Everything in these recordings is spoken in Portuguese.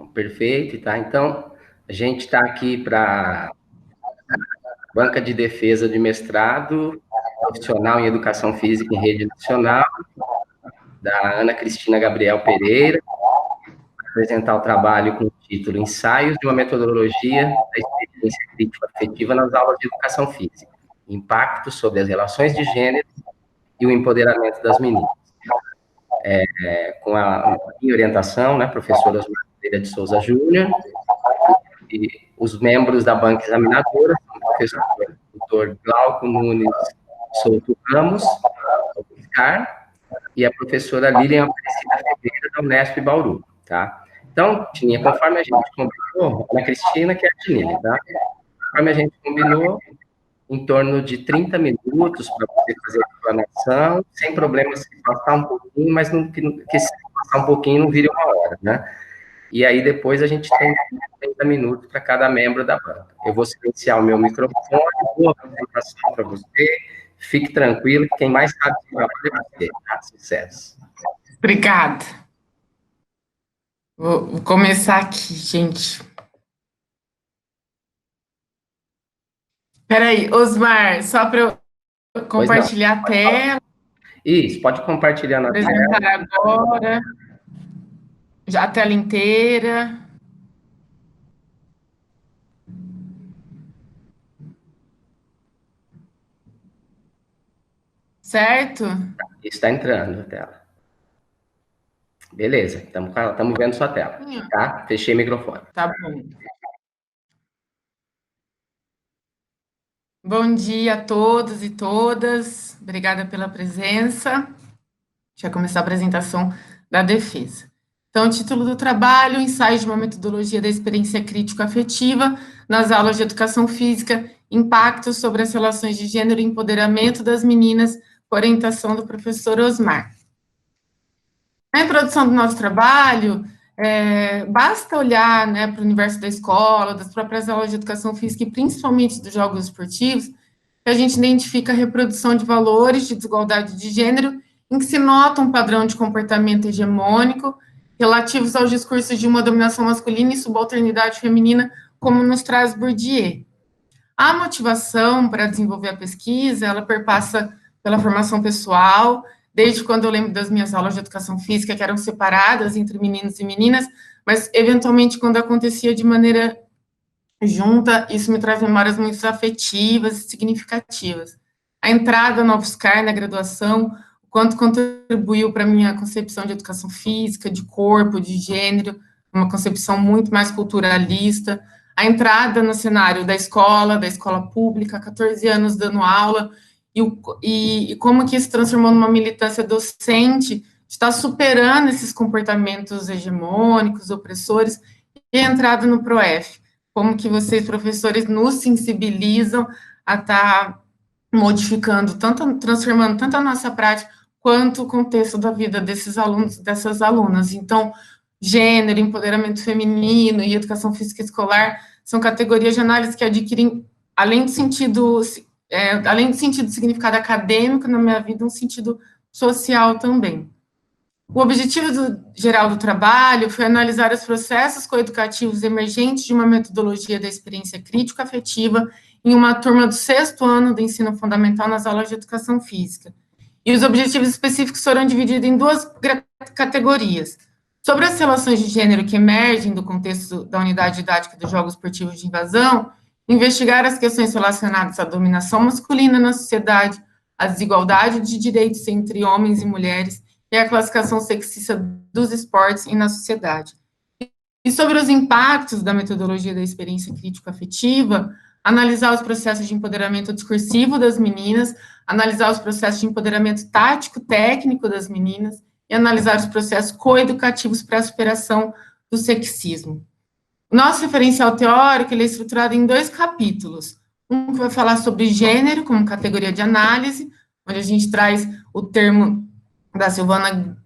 Perfeito, tá? Então, a gente está aqui para banca de defesa de mestrado profissional em Educação Física em Rede Nacional, da Ana Cristina Gabriel Pereira, apresentar o trabalho com o título Ensaios de uma metodologia da experiência crítico-afetiva nas aulas de Educação Física, impacto sobre as relações de gênero e o empoderamento das meninas. Com a minha orientação, né, professora Osmar Pereira de Souza Júnior, e os membros da banca examinadora, o professor Dr. Glauco Nunes Souto Ramos, Oscar, e a professora Lilian Aparecida Ferreira, da Unesp Bauru, tá? Então, Tininha, conforme a gente combinou, Ana Cristina, que é a Tininha, tá? Conforme a gente combinou, em torno de 30 minutos para você fazer a explanação, sem problema se passar um pouquinho, mas não, que se passar um pouquinho não vire uma hora, né? E aí depois a gente tem 30 minutos para cada membro da banca. Eu vou silenciar o meu microfone, boa apresentação para você, fique tranquilo, que quem mais sabe que vai fazer você, tá? Sucesso. Obrigada. Vou começar aqui, gente. Peraí, Osmar, só para eu compartilhar a tela. Isso, pode compartilhar na tela. Apresentar agora. Já a tela inteira. Certo? Está entrando a tela. Beleza, estamos vendo sua tela, tá? Fechei o microfone. Tá bom. Bom dia a todos e todas. Obrigada pela presença. Já começar a apresentação da defesa. Então, o título do trabalho, ensaio de uma metodologia da experiência crítico-afetiva nas aulas de educação física, impactos sobre as relações de gênero e empoderamento das meninas, com orientação do professor Osmar. Na introdução do nosso trabalho, basta olhar, né, para o universo da escola, das próprias aulas de educação física e principalmente dos jogos esportivos, que a gente identifica a reprodução de valores de desigualdade de gênero, em que se nota um padrão de comportamento hegemônico relativos aos discursos de uma dominação masculina e subalternidade feminina, como nos traz Bourdieu. A motivação para desenvolver a pesquisa, ela perpassa pela formação pessoal, desde quando eu lembro das minhas aulas de educação física, que eram separadas entre meninos e meninas, mas, eventualmente, quando acontecia de maneira junta, isso me traz memórias muito afetivas e significativas. A entrada na UFSCar, na graduação, o quanto contribuiu para a minha concepção de educação física, de corpo, de gênero, uma concepção muito mais culturalista. A entrada no cenário da escola pública, 14 anos dando aula, e como que isso se transformou numa militância docente, de estar superando esses comportamentos hegemônicos, opressores, e a entrada no PROEF. Como que vocês, professores, nos sensibilizam a estar modificando, transformando tanto a nossa prática, quanto o contexto da vida desses alunos, dessas alunas. Então, gênero, empoderamento feminino e educação física escolar são categorias de análise que adquirem, além do sentido significado acadêmico na minha vida, um sentido social também. O objetivo geral do trabalho foi analisar os processos coeducativos emergentes de uma metodologia da experiência crítico-afetiva em uma turma do 6º ano do ensino fundamental nas aulas de educação física. E os objetivos específicos foram divididos em 2 categorias. Sobre as relações de gênero que emergem do contexto da unidade didática dos jogos esportivos de invasão, investigar as questões relacionadas à dominação masculina na sociedade, a desigualdade de direitos entre homens e mulheres, e a classificação sexista dos esportes e na sociedade. E sobre os impactos da metodologia da experiência crítico-afetiva, analisar os processos de empoderamento discursivo das meninas, analisar os processos de empoderamento tático-técnico das meninas e analisar os processos coeducativos para a superação do sexismo. O nosso referencial teórico ele é estruturado em 2 capítulos. Um que vai falar sobre gênero como categoria de análise, onde a gente traz o termo da Silvana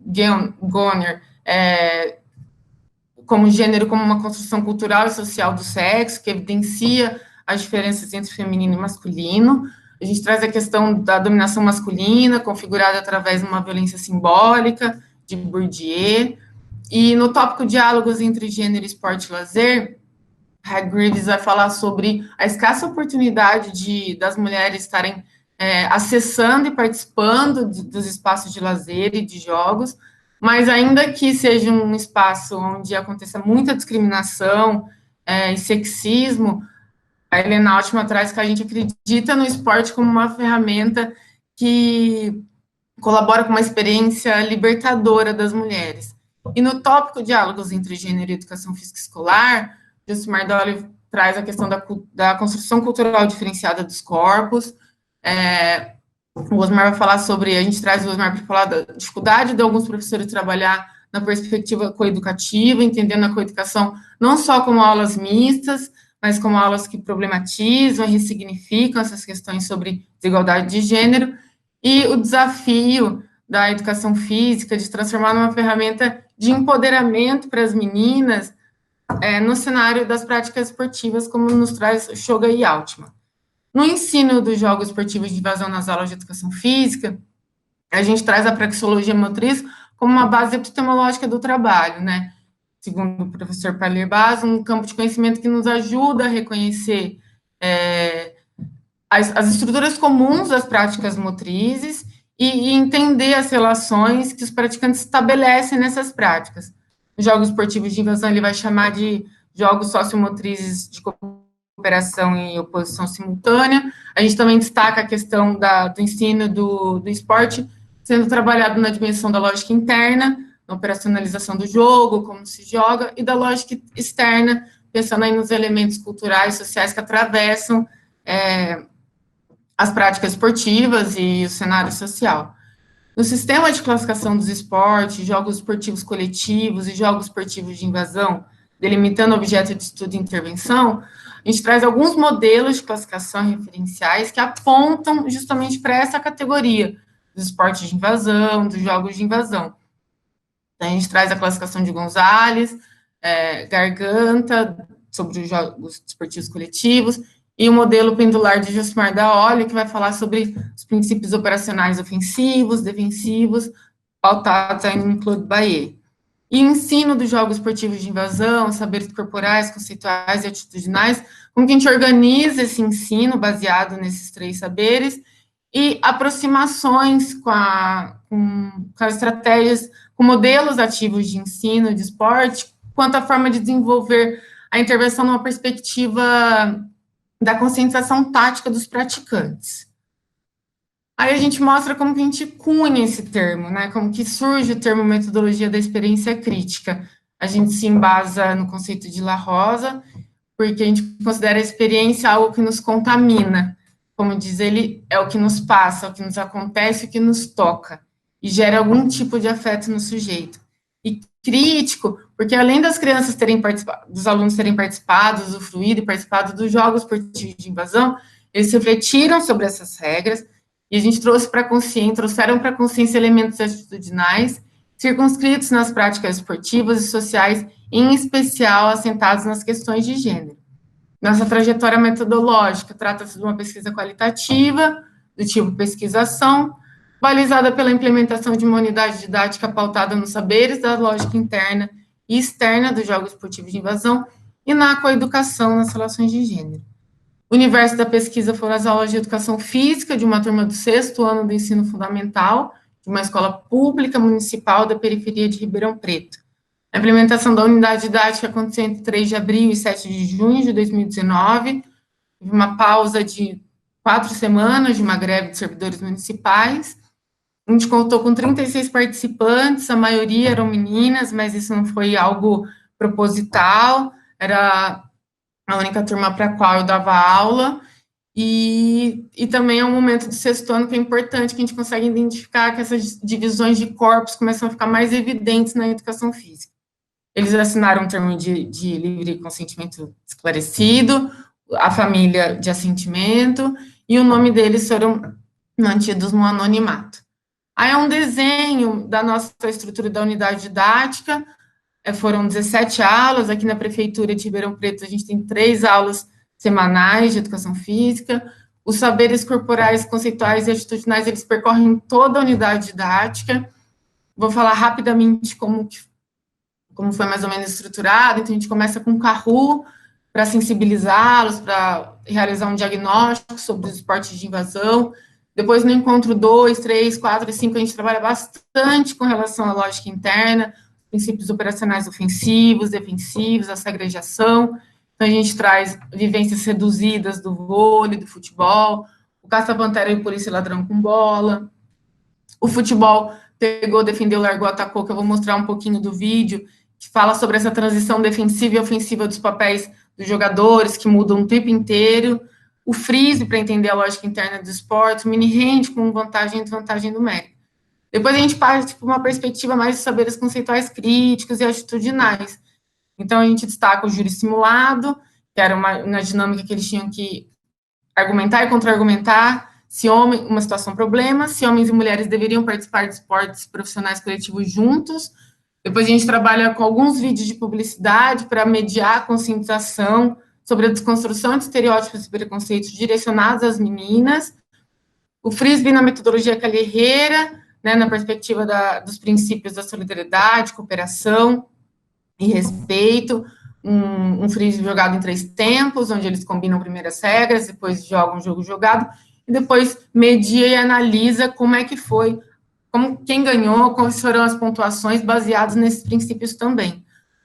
Goner, como gênero, como uma construção cultural e social do sexo, que evidencia as diferenças entre feminino e masculino. A gente traz a questão da dominação masculina, configurada através de uma violência simbólica, de Bourdieu, E no tópico Diálogos entre Gênero, Esporte e Lazer, Hargreaves vai falar sobre a escassa oportunidade das mulheres estarem acessando e participando dos espaços de lazer e de jogos, mas ainda que seja um espaço onde aconteça muita discriminação e sexismo, a Helena Altman traz que a gente acredita no esporte como uma ferramenta que colabora com uma experiência libertadora das mulheres. E no tópico Diálogos entre Gênero e Educação Física Escolar, Josimar Dolly traz a questão da construção cultural diferenciada dos corpos. O Osmar vai falar sobre, a gente traz o Osmar para falar da dificuldade de alguns professores trabalhar na perspectiva coeducativa, entendendo a coeducação não só como aulas mistas, mas como aulas que problematizam e ressignificam essas questões sobre desigualdade de gênero, e o desafio da educação física de transformar numa ferramenta de empoderamento para as meninas no cenário das práticas esportivas, como nos traz Shoga e Altman. No ensino dos jogos esportivos de invasão nas aulas de educação física, a gente traz a praxeologia motriz como uma base epistemológica do trabalho, né? Segundo o professor Paulir Bas, um campo de conhecimento que nos ajuda a reconhecer as estruturas comuns das práticas motrizes e entender as relações que os praticantes estabelecem nessas práticas. Os jogos esportivos de invasão ele vai chamar de jogos sociomotrizes de cooperação e oposição simultânea. A gente também destaca a questão do ensino do esporte sendo trabalhado na dimensão da lógica interna, na operacionalização do jogo, como se joga, e da lógica externa, pensando aí nos elementos culturais, sociais que atravessam as práticas esportivas e o cenário social. No sistema de classificação dos esportes, jogos esportivos coletivos e jogos esportivos de invasão, delimitando objeto de estudo e intervenção, a gente traz alguns modelos de classificação referenciais que apontam justamente para essa categoria dos esportes de invasão, dos jogos de invasão. Então, a gente traz a classificação de Gonzalez, Garganta, sobre os jogos esportivos coletivos, e o modelo pendular de Josimar Daolio, que vai falar sobre os princípios operacionais ofensivos, defensivos, pautados aí no Claude Baillet. E o ensino dos jogos esportivos de invasão, saberes corporais, conceituais e atitudinais, como que a gente organiza esse ensino baseado nesses 3 saberes, e aproximações com as estratégias, com modelos ativos de ensino, de esporte, quanto à forma de desenvolver a intervenção numa perspectiva da conscientização tática dos praticantes. Aí a gente mostra como que a gente cunha esse termo, né? Como que surge o termo metodologia da experiência crítica. A gente se embasa no conceito de La Rosa, porque a gente considera a experiência algo que nos contamina. Como diz ele, é o que nos passa, é o que nos acontece, é o que nos toca, e gera algum tipo de afeto no sujeito. E crítico, porque além das crianças terem participado, dos alunos terem participado, usufruído e participado dos jogos esportivos de invasão, eles refletiram sobre essas regras, e a gente trouxeram para a consciência elementos atitudinais, circunscritos nas práticas esportivas e sociais, em especial assentados nas questões de gênero. Nossa trajetória metodológica trata-se de uma pesquisa qualitativa, do tipo pesquisação, balizada pela implementação de uma unidade didática pautada nos saberes da lógica interna e externa dos jogos esportivos de invasão e na coeducação nas relações de gênero. O universo da pesquisa foram as aulas de educação física de uma turma do 6º ano do ensino fundamental, de uma escola pública municipal da periferia de Ribeirão Preto. A implementação da unidade didática aconteceu entre 3 de abril e 7 de junho de 2019, uma pausa de 4 semanas de uma greve de servidores municipais. A gente contou com 36 participantes, a maioria eram meninas, mas isso não foi algo proposital, era a única turma para a qual eu dava aula, e também é um momento do 6º ano que é importante, que a gente consegue identificar que essas divisões de corpos começam a ficar mais evidentes na educação física. Eles assinaram um termo de livre consentimento esclarecido, a família de assentimento, e o nome deles foram mantidos no anonimato. Aí é um desenho da nossa estrutura da unidade didática, foram 17 aulas, aqui na Prefeitura de Ribeirão Preto a gente tem 3 aulas semanais de educação física, os saberes corporais, conceituais e atitudinais, eles percorrem toda a unidade didática. Vou falar rapidamente como como foi mais ou menos estruturado. Então, a gente começa com o Kahoot, para sensibilizá-los, para realizar um diagnóstico sobre os esportes de invasão. Depois, no encontro 2, 3, 4 e 5, a gente trabalha bastante com relação à lógica interna, princípios operacionais ofensivos, defensivos, a segregação. Então, a gente traz vivências reduzidas do vôlei, do futebol, o caça-pantera e o polícia ladrão com bola. O futebol pegou, defendeu, largou, atacou, que eu vou mostrar um pouquinho do vídeo, que fala sobre essa transição defensiva e ofensiva dos papéis dos jogadores, que mudam o tempo inteiro. O freeze, para entender a lógica interna do esporte, o mini-hand com vantagem e desvantagem numérica. Depois a gente parte para uma perspectiva mais de saberes conceituais críticos e atitudinais. Então, a gente destaca o júri simulado, que era uma dinâmica que eles tinham que argumentar e contra-argumentar se uma situação problema, se homens e mulheres deveriam participar de esportes profissionais coletivos juntos. Depois a gente trabalha com alguns vídeos de publicidade para mediar a conscientização sobre a desconstrução de estereótipos e preconceitos direcionados às meninas. O frisbee na metodologia calherreira, né, na perspectiva dos princípios da solidariedade, cooperação e respeito. Um frisbee jogado em 3 tempos, onde eles combinam primeiras regras, depois jogam um jogo jogado, e depois media e analisa como é que foi, quem ganhou, quais foram as pontuações baseadas nesses princípios também.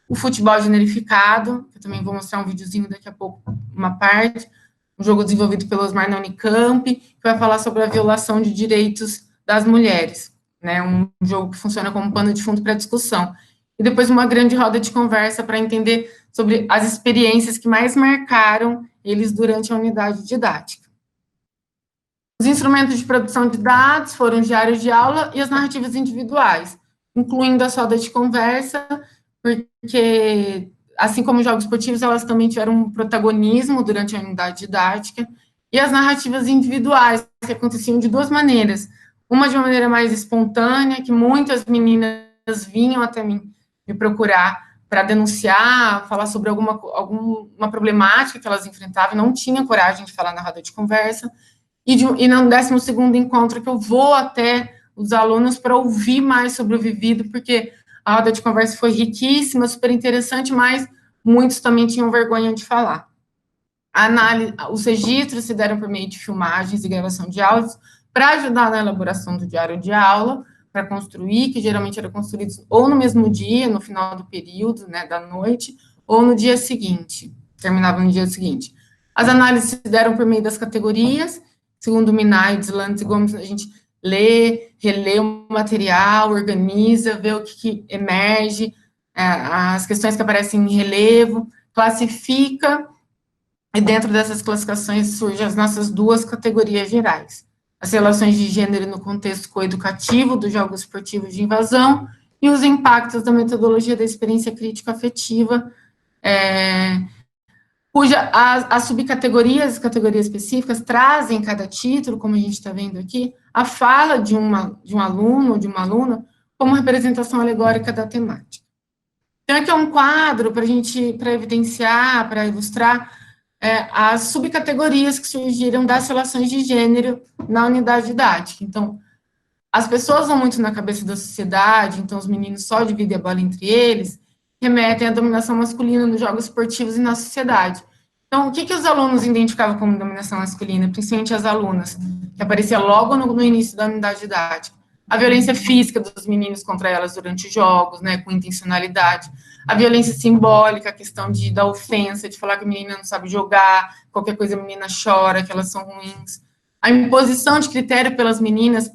O futebol generificado, eu também vou mostrar um videozinho daqui a pouco, uma parte, um jogo desenvolvido pelo Osmar na Unicamp, que vai falar sobre a violação de direitos das mulheres, né, um jogo que funciona como pano de fundo para discussão. E depois uma grande roda de conversa para entender sobre as experiências que mais marcaram eles durante a unidade didática. Os instrumentos de produção de dados foram os diários de aula e as narrativas individuais, incluindo a roda de conversa, porque, assim como os jogos esportivos, elas também tiveram um protagonismo durante a unidade didática, e as narrativas individuais, que aconteciam de 2 maneiras. Uma de uma maneira mais espontânea, que muitas meninas vinham até mim me procurar para denunciar, falar sobre alguma problemática que elas enfrentavam, não tinham coragem de falar na roda de conversa, e no 12º encontro que eu vou até os alunos para ouvir mais sobre o vivido, porque a roda de conversa foi riquíssima, super interessante, mas muitos também tinham vergonha de falar. Os registros se deram por meio de filmagens e gravação de áudios para ajudar na elaboração do diário de aula, para construir, que geralmente eram construídos ou no mesmo dia, no final do período, né, da noite, ou no dia seguinte, terminava no dia seguinte. As análises se deram por meio das categorias, segundo Minay, Deslandes e Gomes, a gente lê, relê o material, organiza, vê o que emerge, as questões que aparecem em relevo, classifica, e dentro dessas classificações surgem as nossas 2 categorias gerais. As relações de gênero no contexto coeducativo dos jogos esportivos de invasão e os impactos da metodologia da experiência crítico-afetiva, cuja as subcategorias, as categorias específicas, trazem em cada título, como a gente está vendo aqui, a fala de um aluno ou de uma aluna como representação alegórica da temática. Então, aqui é um quadro para evidenciar, para ilustrar as subcategorias que surgiram das relações de gênero na unidade didática. Então, as pessoas vão muito na cabeça da sociedade, então os meninos só dividem a bola entre eles, remetem à dominação masculina nos jogos esportivos e na sociedade. Então, o que os alunos identificavam como dominação masculina, principalmente as alunas, que aparecia logo no início da unidade didática? A violência física dos meninos contra elas durante os jogos, né, com intencionalidade. A violência simbólica, a questão da ofensa, de falar que a menina não sabe jogar, qualquer coisa a menina chora, que elas são ruins. A imposição de critério pelos meninos,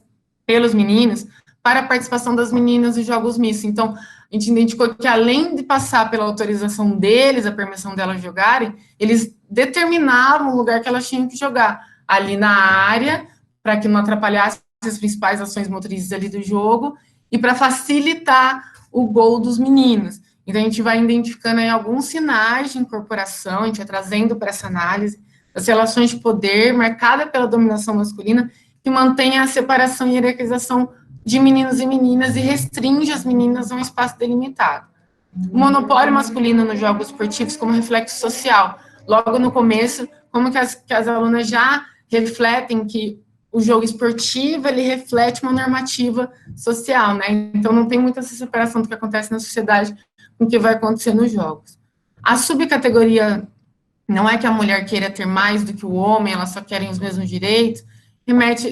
para a participação das meninas nos jogos mistos. Então, a gente identificou que, além de passar pela autorização deles, a permissão delas jogarem, eles determinavam o lugar que elas tinham que jogar, ali na área, para que não atrapalhasse as principais ações motrizes ali do jogo, e para facilitar o gol dos meninos. Então, a gente vai identificando aí alguns sinais de incorporação, a gente vai trazendo para essa análise as relações de poder marcada pela dominação masculina, que mantém a separação e hierarquização de meninos e meninas e restringe as meninas a um espaço delimitado. O monopólio masculino nos jogos esportivos como reflexo social. Logo no começo, como que as alunas já refletem que o jogo esportivo, ele reflete uma normativa social, né? Então, não tem muita essa separação do que acontece na sociedade, com o que vai acontecer nos jogos. A subcategoria não é que a mulher queira ter mais do que o homem, elas só querem os mesmos direitos,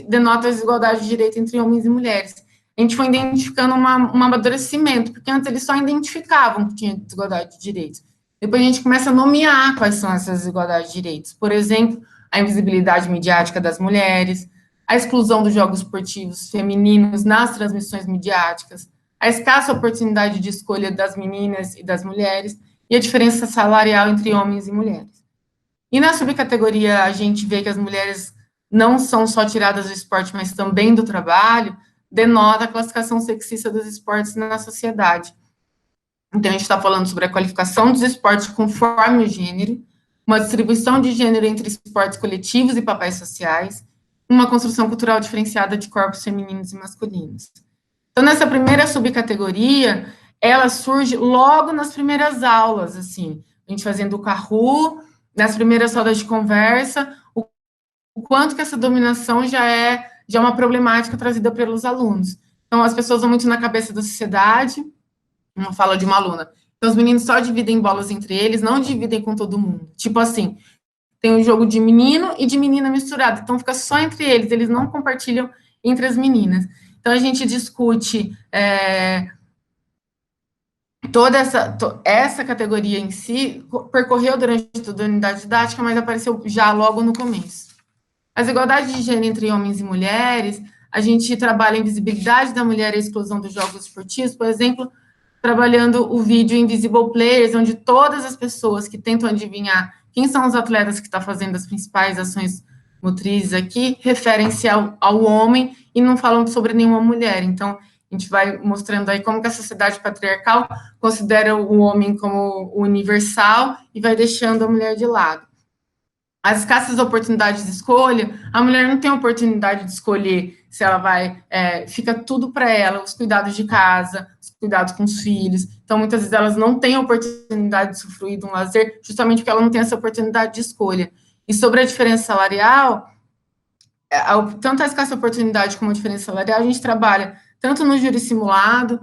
denota a desigualdade de direito entre homens e mulheres. A gente foi identificando um amadurecimento, porque antes eles só identificavam que tinha desigualdade de direitos. Depois a gente começa a nomear quais são essas desigualdades de direitos. Por exemplo, a invisibilidade midiática das mulheres, a exclusão dos jogos esportivos femininos nas transmissões midiáticas, a escassa oportunidade de escolha das meninas e das mulheres, e a diferença salarial entre homens e mulheres. E na subcategoria, a gente vê que as mulheres não são só tiradas do esporte, mas também do trabalho, denota a classificação sexista dos esportes na sociedade. Então, a gente está falando sobre a qualificação dos esportes conforme o gênero, uma distribuição de gênero entre esportes coletivos e papéis sociais, uma construção cultural diferenciada de corpos femininos e masculinos. Então, nessa primeira subcategoria, ela surge logo nas primeiras aulas, assim, a gente fazendo o Kahoot, nas primeiras rodas de conversa, o quanto que essa dominação já é uma problemática trazida pelos alunos. Então, as pessoas vão muito na cabeça da sociedade, uma fala de uma aluna. Então, os meninos só dividem bolas entre eles, não dividem com todo mundo. Tipo assim, tem um jogo de menino e de menina misturado, então fica só entre eles não compartilham entre as meninas. Então, a gente discute toda essa categoria em si, percorreu durante toda a unidade didática, mas apareceu já logo no começo. As igualdades de gênero entre homens e mulheres, a gente trabalha a invisibilidade da mulher e a exclusão dos jogos esportivos, por exemplo, trabalhando o vídeo Invisible Players, onde todas as pessoas que tentam adivinhar quem são os atletas que estão fazendo as principais ações motrizes aqui, referem-se ao homem e não falam sobre nenhuma mulher. Então, a gente vai mostrando aí como que a sociedade patriarcal considera o homem como universal e vai deixando a mulher de lado. As escassas oportunidades de escolha, a mulher não tem oportunidade de escolher se ela vai, fica tudo para ela, os cuidados de casa, os cuidados com os filhos. Então, muitas vezes elas não têm oportunidade de usufruir de um lazer, justamente porque ela não tem essa oportunidade de escolha. E sobre a diferença salarial, tanto a escassa oportunidade como a diferença salarial, a gente trabalha tanto no júri simulado,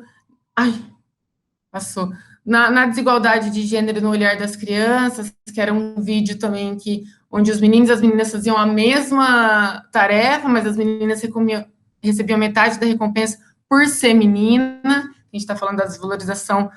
passou, na desigualdade de gênero no olhar das crianças, que era um vídeo também onde os meninos e as meninas faziam a mesma tarefa, mas as meninas recebiam metade da recompensa por ser menina. A gente está falando da desvalorização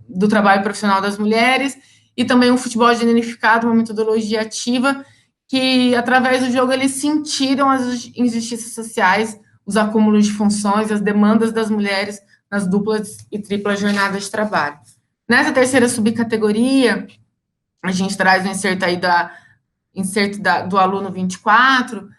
do trabalho profissional das mulheres, e também um futebol generificado, uma metodologia ativa, que, através do jogo, eles sentiram as injustiças sociais, os acúmulos de funções, as demandas das mulheres nas duplas e triplas jornadas de trabalho. Nessa terceira subcategoria, a gente traz o inserto aí do aluno 24,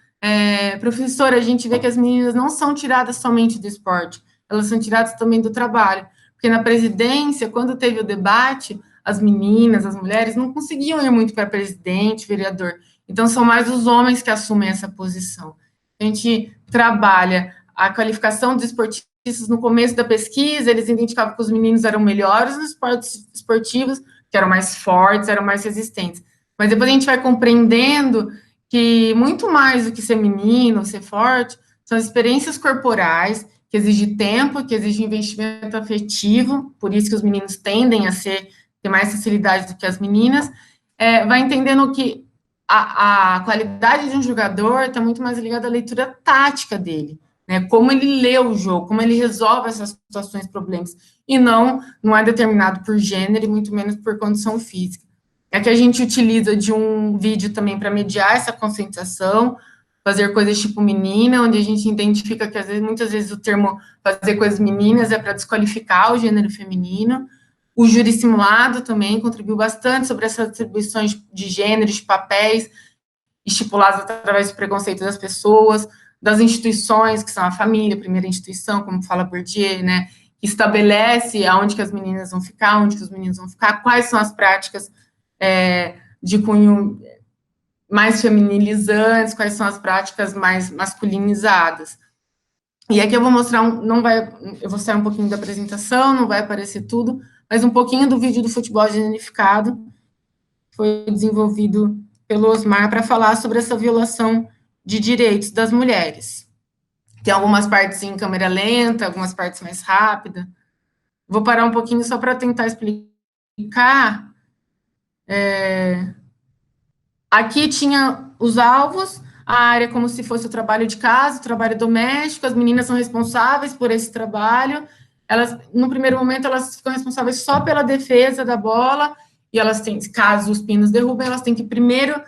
professora, a gente vê que as meninas não são tiradas somente do esporte, elas são tiradas também do trabalho, porque na presidência, quando teve o debate, as meninas, as mulheres, não conseguiam ir muito para presidente, vereador, então são mais os homens que assumem essa posição. A gente trabalha a qualificação dos esportistas no começo da pesquisa, eles identificavam que os meninos eram melhores nos esportes esportivos, que eram mais fortes, eram mais resistentes. Mas depois a gente vai compreendendo que muito mais do que ser menino, ser forte, são as experiências corporais, que exigem tempo, que exigem investimento afetivo, por isso que os meninos tendem a ter mais facilidade do que as meninas, vai entendendo que a qualidade de um jogador está muito mais ligada à leitura tática dele, né? Como ele lê o jogo, como ele resolve essas situações, problemas, e não é determinado por gênero e muito menos por condição física. É que a gente utiliza de um vídeo também para mediar essa conscientização, fazer coisas tipo menina, onde a gente identifica que muitas vezes o termo fazer coisas meninas é para desqualificar o gênero feminino. O júri simulado também contribuiu bastante sobre essas atribuições de gêneros, de papéis, estipulados através do preconceito das pessoas, das instituições, que são a família, a primeira instituição, como fala Bourdieu, né, que estabelece aonde que as meninas vão ficar, onde que os meninos vão ficar, quais são as práticas de cunho mais feminilizantes, quais são as práticas mais masculinizadas. E aqui eu vou mostrar, eu vou sair um pouquinho da apresentação, não vai aparecer tudo, mas um pouquinho do vídeo do futebol generificado, foi desenvolvido pelo Osmar para falar sobre essa violação de direitos das mulheres. Tem algumas partes em câmera lenta, algumas partes mais rápidas. Vou parar um pouquinho só para tentar explicar. Aqui tinha os alvos, a área como se fosse o trabalho de casa, o trabalho doméstico, as meninas são responsáveis por esse trabalho, elas, no primeiro momento, elas ficam responsáveis só pela defesa da bola, e elas têm, caso os pinos derrubem, elas têm que primeiro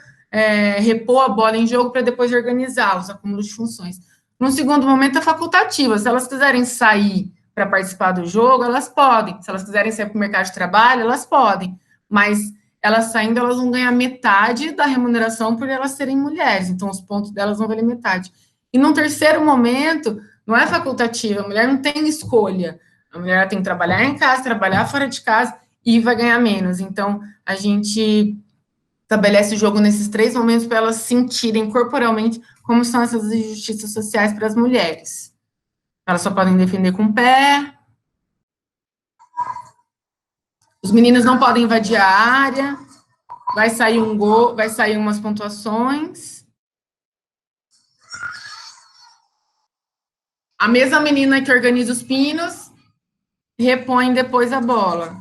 repor a bola em jogo para depois organizar os acúmulos de funções. No segundo momento, é facultativa, se elas quiserem sair para participar do jogo, elas podem, se elas quiserem sair para o mercado de trabalho, elas podem, mas elas saindo, elas vão ganhar metade da remuneração por elas serem mulheres, então os pontos delas vão valer metade. E num terceiro momento, não é facultativo, a mulher não tem escolha, a mulher tem que trabalhar em casa, trabalhar fora de casa e vai ganhar menos. Então, a gente estabelece o jogo nesses 3 momentos para elas sentirem corporalmente como são essas injustiças sociais para as mulheres. Elas só podem defender com o pé, os meninos não podem invadir a área, vai sair um gol, vai sair umas pontuações. A mesma menina que organiza os pinos repõe depois a bola.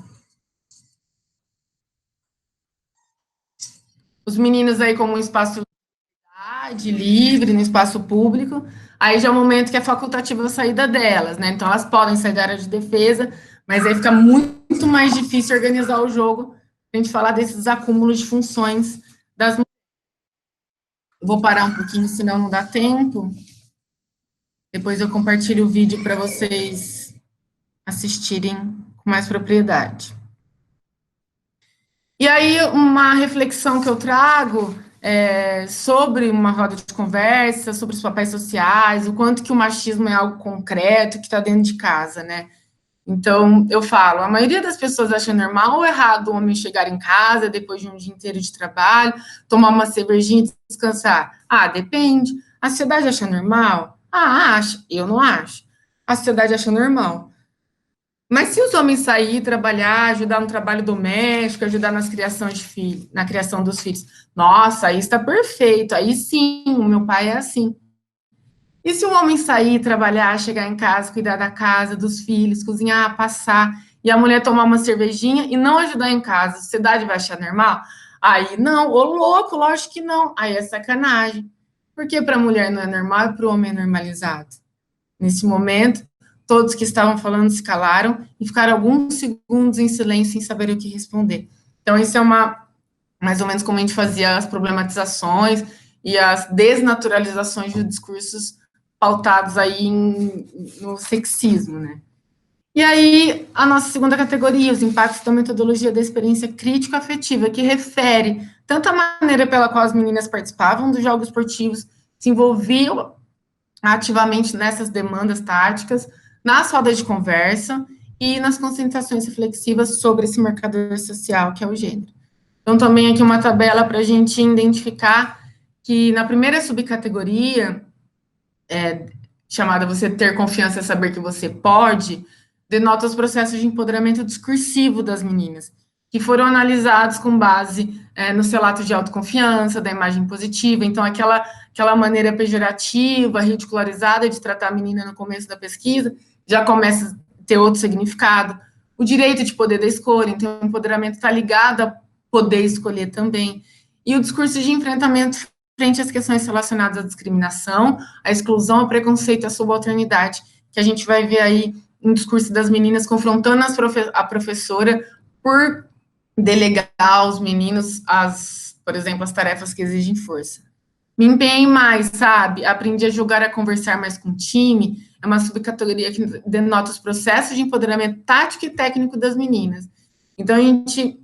Os meninos aí como um espaço livre, no espaço público, aí já é o momento que é facultativa a saída delas, né? Então elas podem sair da área de defesa, mas aí fica muito mais difícil organizar o jogo, a gente falar desses acúmulos de funções das mulheres. Vou parar um pouquinho, senão não dá tempo. Depois eu compartilho o vídeo para vocês assistirem com mais propriedade. E aí, uma reflexão que eu trago sobre uma roda de conversa, sobre os papéis sociais, o quanto que o machismo é algo concreto, que está dentro de casa, né? Então, eu falo, a maioria das pessoas acha normal ou errado o homem chegar em casa depois de um dia inteiro de trabalho, tomar uma cervejinha e descansar. Ah, depende. A sociedade acha normal? Ah, acha. Eu não acho. A sociedade acha normal. Mas se os homens saírem, trabalhar, ajudar no trabalho doméstico, ajudar nas criações de filhos, na criação dos filhos, nossa, aí está perfeito, aí sim, o meu pai é assim. E se o homem sair, trabalhar, chegar em casa, cuidar da casa, dos filhos, cozinhar, passar, e a mulher tomar uma cervejinha e não ajudar em casa, a sociedade vai achar normal? Aí não, ô louco, lógico que não, aí é sacanagem. Porque para a mulher não é normal e para o homem é normalizado. Nesse momento, todos que estavam falando se calaram e ficaram alguns segundos em silêncio sem saber o que responder. Então, isso é mais ou menos como a gente fazia as problematizações e as desnaturalizações de discursos pautados aí no sexismo, né? E aí, a nossa segunda categoria, os impactos da metodologia da experiência crítico-afetiva, que refere tanto a maneira pela qual as meninas participavam dos jogos esportivos, se envolviam ativamente nessas demandas táticas, nas rodas de conversa e nas concentrações reflexivas sobre esse marcador social, que é o gênero. Então, também aqui uma tabela para a gente identificar que na primeira subcategoria, chamada Você Ter Confiança e Saber que Você Pode, denota os processos de empoderamento discursivo das meninas, que foram analisados com base no relato de autoconfiança, da imagem positiva, então aquela maneira pejorativa, ridicularizada de tratar a menina no começo da pesquisa, já começa a ter outro significado. O direito de poder da escolha, então o empoderamento está ligado a poder escolher também. E o discurso de enfrentamento frente às questões relacionadas à discriminação, à exclusão, ao preconceito e à subalternidade, que a gente vai ver aí um discurso das meninas confrontando a professora por delegar aos meninos, por exemplo, as tarefas que exigem força. Me empenhei mais, sabe? Aprendi a jogar, a conversar mais com o time. É uma subcategoria que denota os processos de empoderamento tático e técnico das meninas. Então, a gente,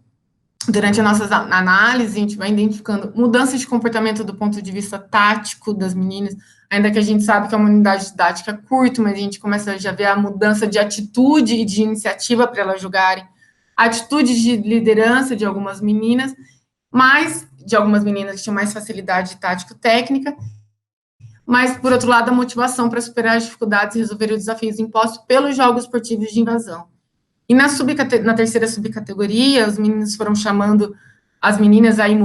durante a nossa análise, a gente vai identificando mudanças de comportamento do ponto de vista tático das meninas, ainda que a gente sabe que é uma unidade didática curta, mas a gente começa a já ver a mudança de atitude e de iniciativa para elas jogarem, atitudes de liderança de algumas meninas, mas de algumas meninas que tinham mais facilidade tático-técnica, mas, por outro lado, a motivação para superar as dificuldades e resolver os desafios impostos pelos jogos esportivos de invasão. E na terceira subcategoria, os meninos foram chamando as meninas, aí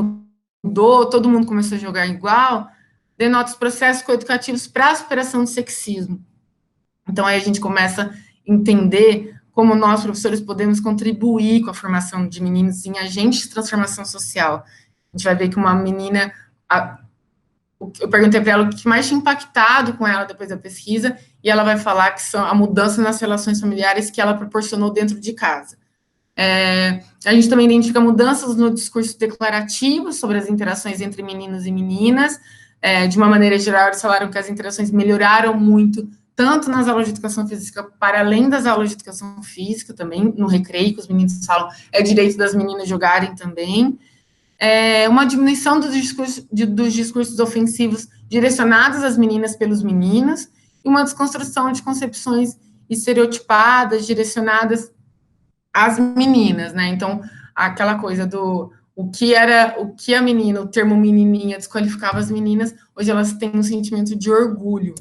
mudou, todo mundo começou a jogar igual, denota os processos coeducativos para a superação do sexismo. Então, aí a gente começa a entender como nós, professores, podemos contribuir com a formação de meninos em agentes de transformação social. A gente vai ver que uma menina, eu perguntei para ela o que mais tinha impactado com ela depois da pesquisa, e ela vai falar que são a mudança nas relações familiares que ela proporcionou dentro de casa. A gente também identifica mudanças no discurso declarativo sobre as interações entre meninos e meninas. De uma maneira geral, eles falaram que as interações melhoraram muito, tanto nas aulas de educação física, para além das aulas de educação física, também no recreio, que os meninos falam, é direito das meninas jogarem também. Uma diminuição dos discursos ofensivos direcionados às meninas pelos meninos, e uma desconstrução de concepções estereotipadas, direcionadas às meninas, né? Então, aquela coisa do o que a menina, o termo menininha desqualificava as meninas, hoje elas têm um sentimento de orgulho.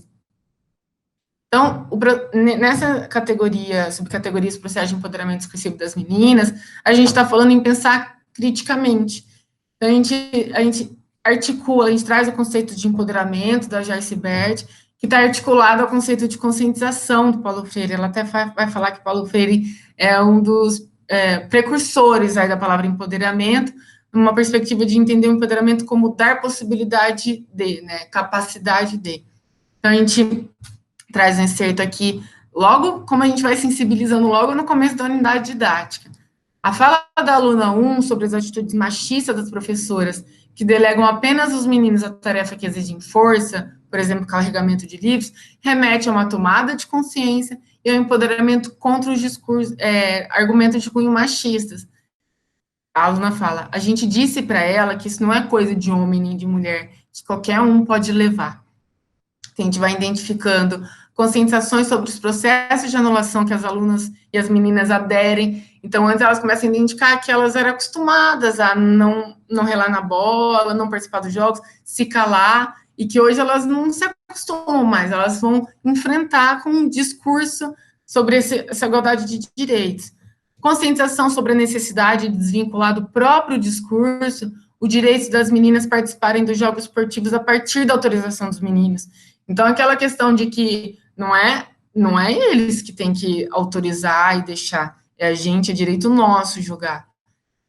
Então, nessa categoria, subcategorias processos de empoderamento discursivo das meninas, a gente está falando em pensar criticamente. Então, a gente articula, a gente traz o conceito de empoderamento da Joyce Bert, que está articulado ao conceito de conscientização do Paulo Freire. Ela até vai falar que Paulo Freire é um dos precursores aí da palavra empoderamento, numa perspectiva de entender o empoderamento como dar possibilidade de, né, capacidade de. Então, a gente traz um excerto aqui, logo, como a gente vai sensibilizando logo no começo da unidade didática. A fala da aluna 1 sobre as atitudes machistas das professoras, que delegam apenas os meninos a tarefa que exigem força, por exemplo, carregamento de livros, remete a uma tomada de consciência e ao empoderamento contra os discursos, argumentos de cunho machistas. A aluna fala, a gente disse para ela que isso não é coisa de homem nem de mulher, que qualquer um pode levar. A gente vai identificando conscientizações sobre os processos de anulação que as alunas e as meninas aderem. Então, antes elas começam a identificar que elas eram acostumadas a não relar na bola, não participar dos jogos, se calar, e que hoje elas não se acostumam mais, elas vão enfrentar com um discurso sobre essa igualdade de direitos. Conscientização sobre a necessidade de desvincular do próprio discurso o direito das meninas participarem dos jogos esportivos a partir da autorização dos meninos. Então, aquela questão de que não é eles que têm que autorizar e deixar, é a gente, é direito nosso jogar.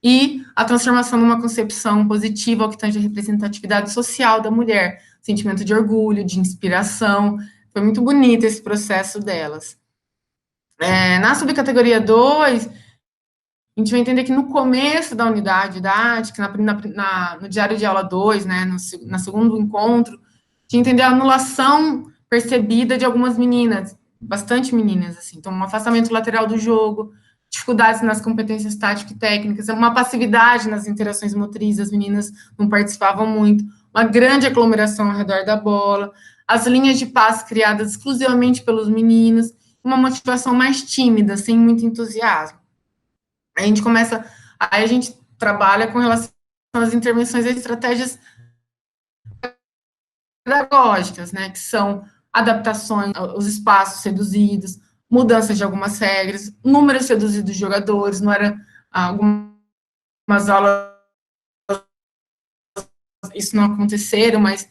E a transformação numa concepção positiva ao que tange a representatividade social da mulher, sentimento de orgulho, de inspiração. Foi muito bonito esse processo delas. Na subcategoria 2, a gente vai entender que no começo da unidade didática, no diário de aula 2, né, no segundo encontro, de entender a anulação percebida de algumas meninas, bastante meninas, assim, então um afastamento lateral do jogo, dificuldades nas competências táticas e técnicas, uma passividade nas interações motrizes, as meninas não participavam muito, uma grande aglomeração ao redor da bola, as linhas de passe criadas exclusivamente pelos meninos, uma motivação mais tímida, sem muito entusiasmo. Aí a gente trabalha com relação às intervenções e estratégias pedagógicas, né, que são adaptações aos espaços reduzidos, mudanças de algumas regras, números reduzidos de jogadores, não era algumas aulas, isso não aconteceram, mas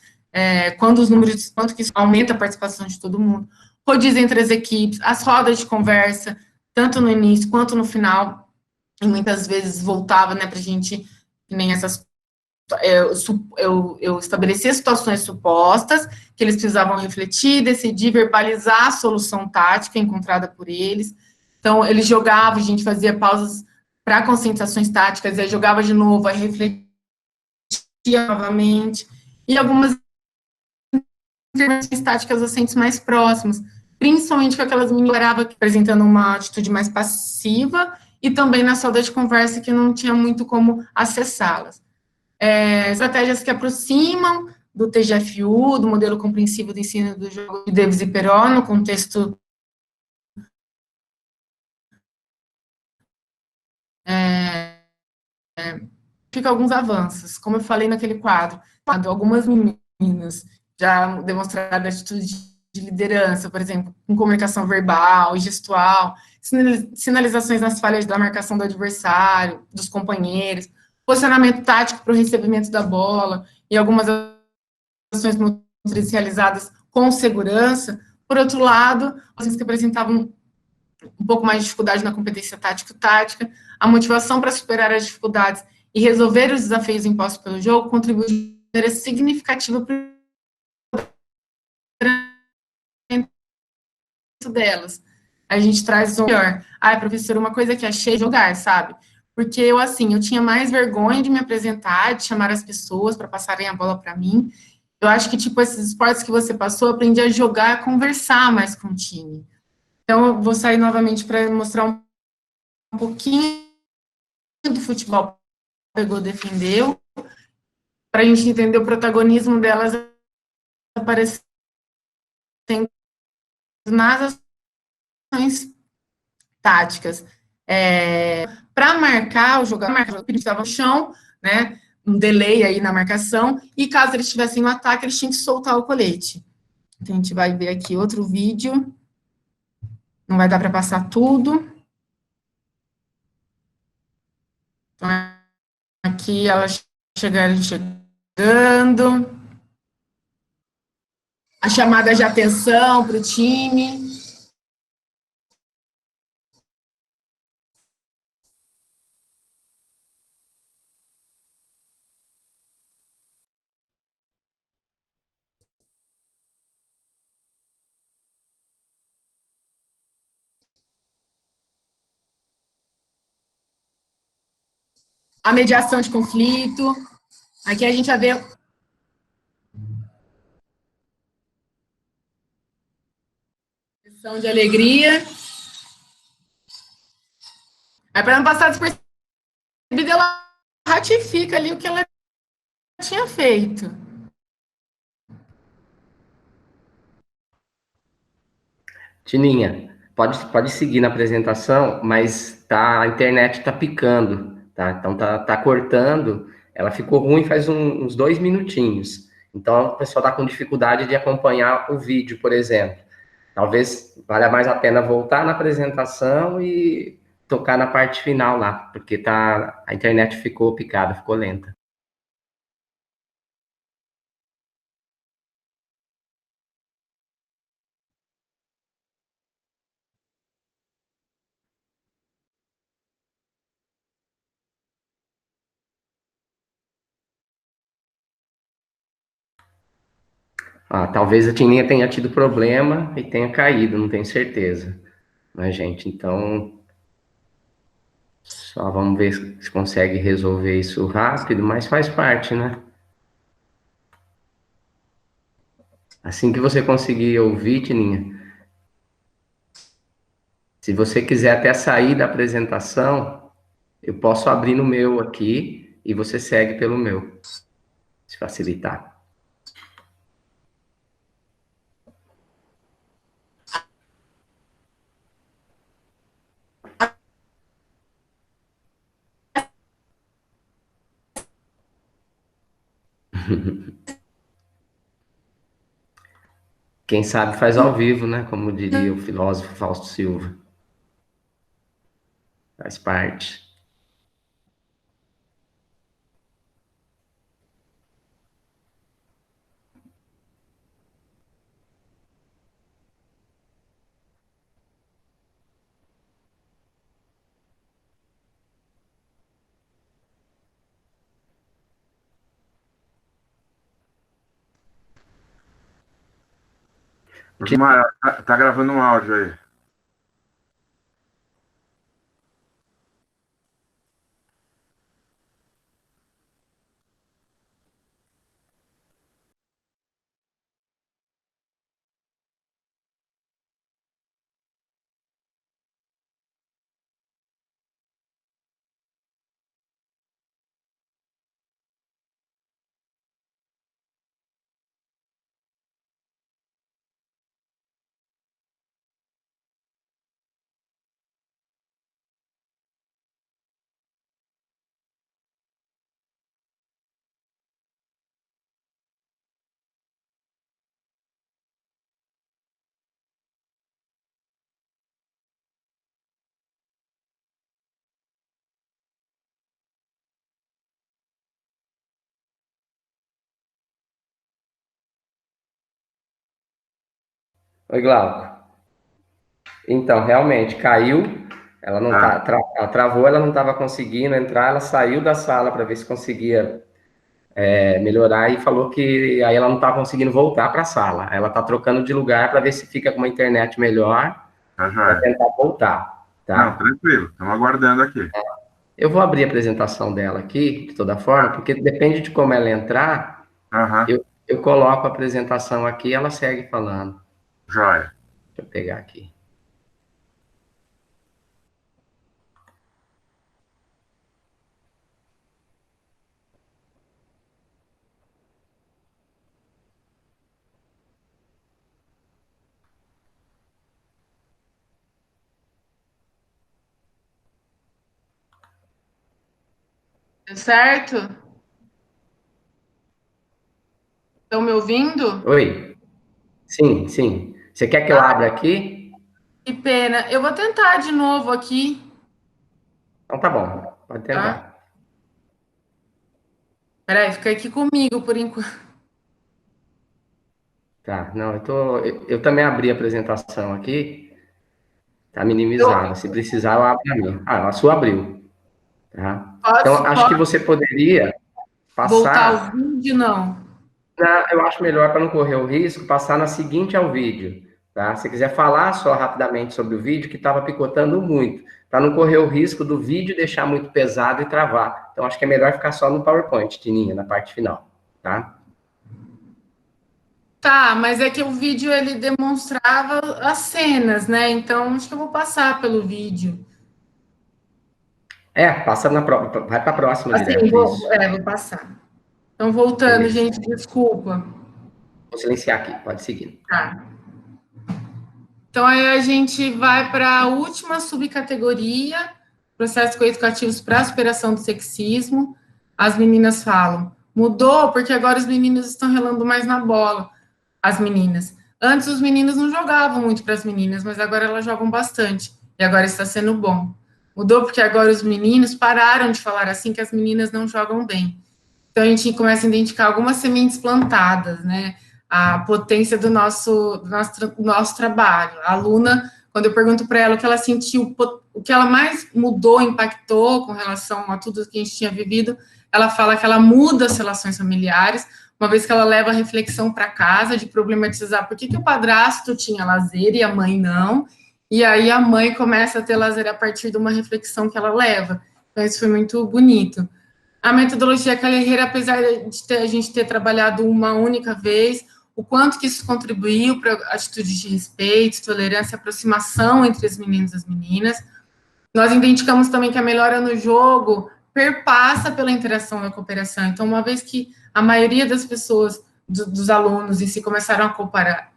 quanto que isso aumenta a participação de todo mundo, rodízio entre as equipes, as rodas de conversa, tanto no início quanto no final, e muitas vezes voltava, né, para a gente, que nem essas eu estabelecia situações supostas, que eles precisavam refletir, decidir, verbalizar a solução tática encontrada por eles. Então, eles jogavam, a gente fazia pausas para conscientizações táticas, aí jogava de novo, aí refletia novamente, e algumas intervenções táticas docentes mais próximas, principalmente com aquelas meninas apresentando uma atitude mais passiva, e também na sala de conversa que não tinha muito como acessá-las. Estratégias que aproximam do TGFU, do modelo compreensivo do ensino do jogo de Davis e Perón, no contexto fica alguns avanços, como eu falei naquele quadro, algumas meninas já demonstraram atitude de liderança, por exemplo, com comunicação verbal e gestual, sinalizações nas falhas da marcação do adversário, dos companheiros, posicionamento tático para o recebimento da bola e algumas ações motrizes realizadas com segurança. Por outro lado, as que apresentavam um pouco mais de dificuldade na competência tático-tática, a motivação para superar as dificuldades e resolver os desafios impostos pelo jogo contribui de maneira significativa para o delas. A gente traz o melhor. Ai, professora, uma coisa que achei jogar, sabe? Porque eu, assim, eu tinha mais vergonha de me apresentar, de chamar as pessoas para passarem a bola para mim. Eu acho que, tipo, esses esportes que você passou, eu aprendi a jogar, a conversar mais com o time. Então, eu vou sair novamente para mostrar um pouquinho do futebol pegou, defendeu, para a gente entender o protagonismo delas aparecendo nas ações táticas. Para marcar o jogador, ele estava no chão, né? Um delay aí na marcação, e caso eles estivessem no ataque, eles tinham que soltar o colete. Então, a gente vai ver aqui outro vídeo. Não vai dar para passar tudo. Então, aqui elas chegaram chegando. A chamada de atenção para o time. A mediação de conflito. Aqui a gente vai ver questão de alegria. Aí, para não passar despercebida, ela ratifica ali o que ela tinha feito. Tininha, pode seguir na apresentação, mas a internet tá picando, tá? Então tá cortando. Ela ficou ruim faz uns 2 minutinhos. Então o pessoal tá com dificuldade de acompanhar o vídeo, por exemplo. Talvez valha mais a pena voltar na apresentação e tocar na parte final lá, porque a internet ficou picada, ficou lenta. Ah, talvez a Tininha tenha tido problema e tenha caído, não tenho certeza. Mas, gente, então só vamos ver se consegue resolver isso rápido, mas faz parte, né? Assim que você conseguir ouvir, Tininha, se você quiser até sair da apresentação, eu posso abrir no meu aqui e você segue pelo meu, se facilitar. Quem sabe faz ao vivo, né? Como diria o filósofo Fausto Silva. Faz parte. Maia, tá gravando um áudio aí. Oi, Glauco. Então, realmente, caiu, ela não ela travou, ela não estava conseguindo entrar, ela saiu da sala para ver se conseguia melhorar e falou que aí ela não está conseguindo voltar para a sala. Ela está trocando de lugar para ver se fica com uma internet melhor Tá para joia. tentar voltar, Não, tá? tranquilo. Estamos aguardando aqui. Eu vou abrir a apresentação dela aqui, de toda forma, porque depende de como ela entrar, Aham, eu coloco a apresentação aqui e ela segue falando. joia. Deixa eu pegar aqui. Deu certo? Estão me ouvindo? Oi? Sim, sim. Você quer que eu abra aqui? Que pena. Eu vou tentar de novo aqui, Então tá bom, pode tá? tentar. Peraí, fica aqui comigo por enquanto. Tá, não, eu também abri a apresentação aqui, tá Eu minimizada. Se precisar, eu abro a minha. Ah, a sua abriu, tá? Então, acho que posso você poderia voltar ao passar, vídeo? Não. eu acho melhor para não correr o risco, passar na seguinte ao vídeo, tá? Se quiser falar só rapidamente sobre o vídeo, que estava picotando muito, para não correr o risco do vídeo deixar muito pesado e travar. Então, acho que é melhor ficar só no PowerPoint, Tininha, na parte final, tá? Tá, mas é que o vídeo ele demonstrava as cenas, né? Então acho que eu vou passar pelo vídeo. Passa vai para a próxima Assim, direto, isso. vou passar. Então, voltando, Beleza. gente, desculpa. Vou silenciar aqui, pode seguir. Tá. Então, aí a gente vai para a última subcategoria, processos coeducativos para a superação do sexismo. As meninas falam, mudou porque agora os meninos estão relando mais na bola, as meninas. Antes os meninos não jogavam muito para as meninas, mas agora elas jogam bastante. E agora está sendo bom. Mudou porque agora os meninos pararam de falar assim que as meninas não jogam bem. Então a gente começa a identificar algumas sementes plantadas, né? A potência do nosso trabalho. A aluna, quando eu pergunto para ela o que ela sentiu, o que ela mais mudou, impactou com relação a tudo que a gente tinha vivido, ela fala que ela muda as relações familiares, uma vez que ela leva a reflexão para casa de problematizar por que o padrasto tinha lazer e a mãe não, e aí a mãe começa a ter lazer a partir de uma reflexão que ela leva. Então isso foi muito bonito. A metodologia Calheira, apesar de a gente ter trabalhado uma única vez, o quanto que isso contribuiu para atitudes de respeito, tolerância, aproximação entre os meninos e as meninas. Nós identificamos também que a melhora no jogo perpassa pela interação e a cooperação. Então, uma vez que a maioria das pessoas, dos alunos em si, começaram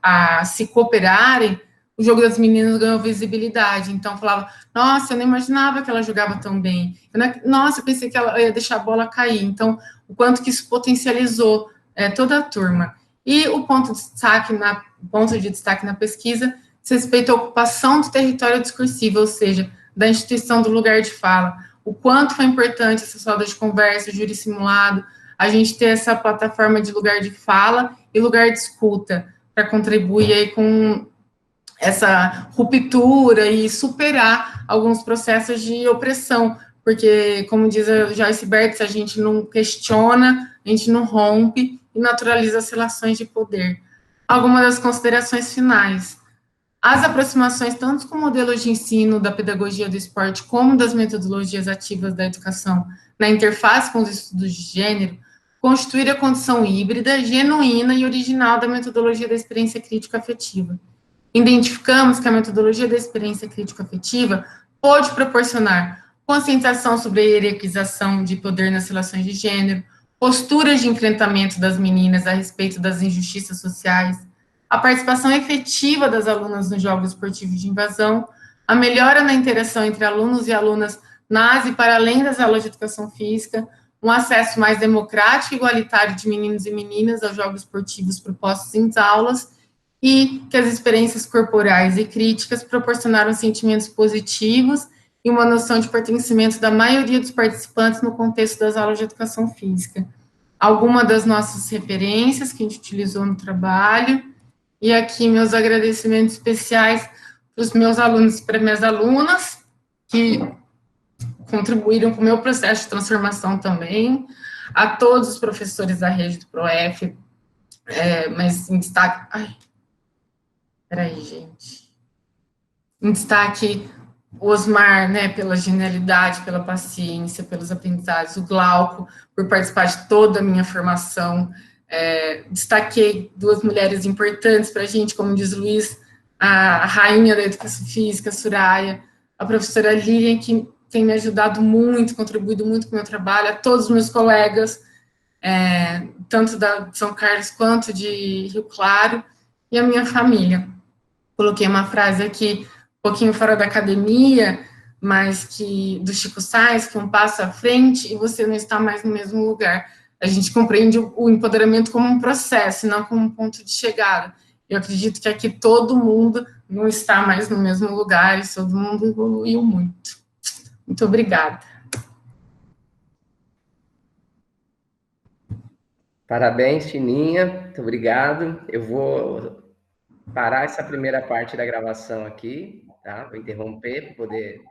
a se cooperarem, o jogo das meninas ganhou visibilidade. Então, falava, nossa, eu não imaginava que ela jogava tão bem. Nossa, eu pensei que ela ia deixar a bola cair. Então, o quanto que isso potencializou toda a turma. E o ponto de destaque na pesquisa diz respeito à ocupação do território discursivo, ou seja, da instituição do lugar de fala, o quanto foi importante essa roda de conversa, o júri simulado, a gente ter essa plataforma de lugar de fala e lugar de escuta, para contribuir aí com essa ruptura e superar alguns processos de opressão, porque, como diz a Joyce Bert, a gente não questiona, a gente não rompe e naturaliza as relações de poder. Algumas das considerações finais. As aproximações, tanto com modelos de ensino da pedagogia do esporte, como das metodologias ativas da educação, na interface com os estudos de gênero, constituem a condição híbrida, genuína e original da metodologia da experiência crítico-afetiva. Identificamos que a metodologia da experiência crítico-afetiva pode proporcionar conscientização sobre a hierarquização de poder nas relações de gênero, posturas de enfrentamento das meninas a respeito das injustiças sociais, a participação efetiva das alunas nos jogos esportivos de invasão, a melhora na interação entre alunos e alunas nas e para além das aulas de educação física, um acesso mais democrático e igualitário de meninos e meninas aos jogos esportivos propostos em aulas, e que as experiências corporais e críticas proporcionaram sentimentos positivos e uma noção de pertencimento da maioria dos participantes no contexto das aulas de educação física. Alguma das nossas referências que a gente utilizou no trabalho, e aqui meus agradecimentos especiais para os meus alunos e para minhas alunas, que contribuíram com o meu processo de transformação também, a todos os professores da rede do ProF, mas em destaque... Ai, peraí, gente. Em destaque, o Osmar, né, pela genialidade, pela paciência, pelos aprendizados, o Glauco, por participar de toda a minha formação. Destaquei duas mulheres importantes para a gente, como diz o Luiz, a rainha da educação física, a Soraya, a professora Lilian, que tem me ajudado muito, contribuído muito com o meu trabalho, a todos os meus colegas, tanto da São Carlos quanto de Rio Claro, e a minha família. Coloquei uma frase aqui, um pouquinho fora da academia, mas que do Chico Sainz, que um passo à frente e você não está mais no mesmo lugar. A gente compreende o empoderamento como um processo, não como um ponto de chegada. Eu acredito que aqui todo mundo não está mais no mesmo lugar e todo mundo evoluiu muito. Muito obrigada. Parabéns, Tininha. Muito obrigado. Eu vou parar essa primeira parte da gravação aqui, tá? Vou interromper para poder